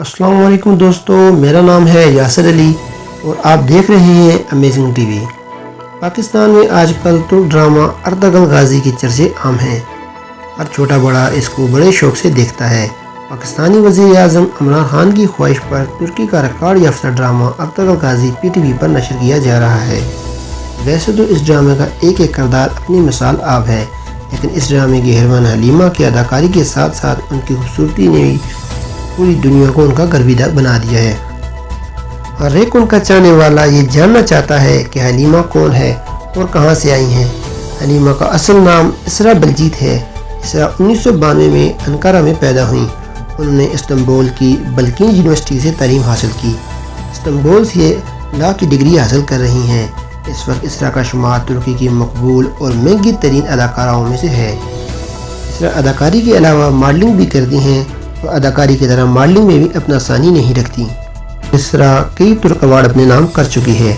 السلام علیکم دوستو، میرا نام ہے یاسر علی اور آپ دیکھ رہے ہیں امیزنگ ٹی وی۔ پاکستان میں آج کل ترک ڈرامہ ارطغرل غازی کے چرچے عام ہیں۔ ہر چھوٹا بڑا اس کو بڑے شوق سے دیکھتا ہے۔ پاکستانی وزیر اعظم عمران خان کی خواہش پر ترکی کا ریکارڈ یافتہ ڈرامہ ارطغرل غازی پی ٹی وی پر نشر کیا جا رہا ہے۔ ویسے تو اس ڈرامے کا ایک ایک کردار اپنی مثال آب ہے، لیکن اس ڈرامے کی ہیروئن حلیمہ کی اداکاری کے ساتھ ساتھ ان کی خوبصورتی نے پوری دنیا کو ان کا گرویدہ بنا دیا ہے۔ ہر ایک ان کا چاہنے والا یہ جاننا چاہتا ہے کہ حلیمہ کون ہے اور کہاں سے آئی ہیں۔ حلیمہ کا اصل نام اسرا بلجیت ہے۔ اسرا 1992 میں انقرہ میں پیدا ہوئیں۔ انہوں نے استنبول کی بلقین یونیورسٹی سے تعلیم حاصل کی۔ استنبول سے لا کی ڈگری حاصل کر رہی ہیں۔ اس وقت اسرا کا شمار ترکی کی مقبول اور مہنگی ترین اداکاراؤں میں سے ہے۔ اسرا اداکاری کے علاوہ ماڈلنگ بھی کرتی ہیں اور اداکاری کی طرح ماڈلنگ میں بھی اپنا ثانی نہیں رکھتی۔ اسرا کئی ترک ایوارڈ اپنے نام کر چکی ہے۔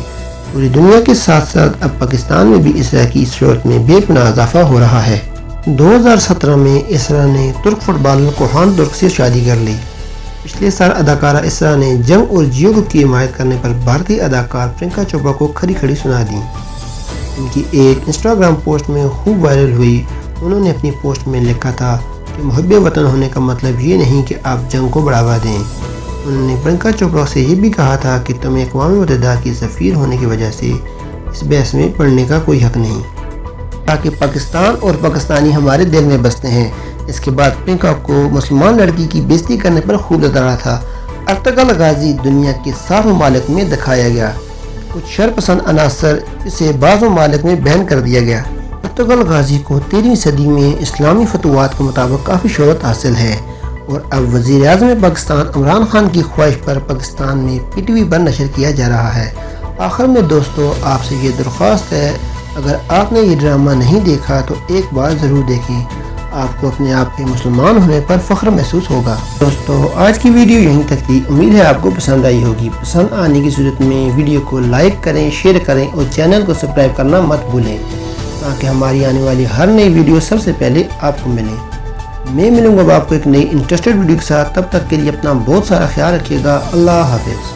پوری دنیا کے ساتھ ساتھ اب پاکستان میں بھی اسرا کی شہرت میں بے پناہ اضافہ ہو رہا ہے۔ 2017 میں اسرا نے ترک فٹ بالر کوہان ترک سے شادی کر لی۔ پچھلے سال اداکارہ اسرا نے جنگ اور جیو کی حمایت کرنے پر بھارتی اداکار پرینکا چوپڑا کو کھری کھڑی سنا دی۔ ان کی ایک انسٹاگرام پوسٹ میں خوب وائرل ہوئی۔ انہوں نے اپنی پوسٹ میں لکھا تھا کہ محب وطن ہونے کا مطلب یہ نہیں کہ آپ جنگ کو بڑھاوا دیں۔ انہوں نے پرینکا چوپڑا سے یہ بھی کہا تھا کہ تمہیں اقوام متحدہ کی سفیر ہونے کی وجہ سے اس بحث میں پڑھنے کا کوئی حق نہیں، تاکہ پاکستان اور پاکستانی ہمارے دل میں بستے ہیں۔ اس کے بعد پرینکا کو مسلمان لڑکی کی بے عزتی کرنے پر خوب لتاڑا تھا۔ ارطغرل غازی دنیا کے 7 ممالک میں دکھایا گیا۔ کچھ شر پسند عناصر اسے بعض ممالک میں بین کر دیا گیا۔ ارطغرل غازی کو 13ویں صدی میں اسلامی فتوحات کے مطابق کافی شہرت حاصل ہے اور اب وزیر اعظم پاکستان عمران خان کی خواہش پر پاکستان میں پی ٹی وی پر نشر کیا جا رہا ہے۔ آخر میں دوستو، آپ سے یہ درخواست ہے، اگر آپ نے یہ ڈرامہ نہیں دیکھا تو ایک بار ضرور دیکھیں۔ آپ کو اپنے آپ کے مسلمان ہونے پر فخر محسوس ہوگا۔ دوستو، آج کی ویڈیو یہیں تک تھی۔ امید ہے آپ کو پسند آئی ہوگی۔ پسند آنے کی صورت میں ویڈیو کو لائک کریں، شیئر کریں اور چینل کو سبسکرائب کرنا مت بھولیں، تاکہ ہماری آنے والی ہر نئی ویڈیو سب سے پہلے آپ کو ملے۔ میں ملوں گا آپ کو ایک نئی انٹرسٹڈ ویڈیو کے ساتھ۔ تب تک کے لیے اپنا بہت سارا خیال رکھیے گا۔ اللہ حافظ۔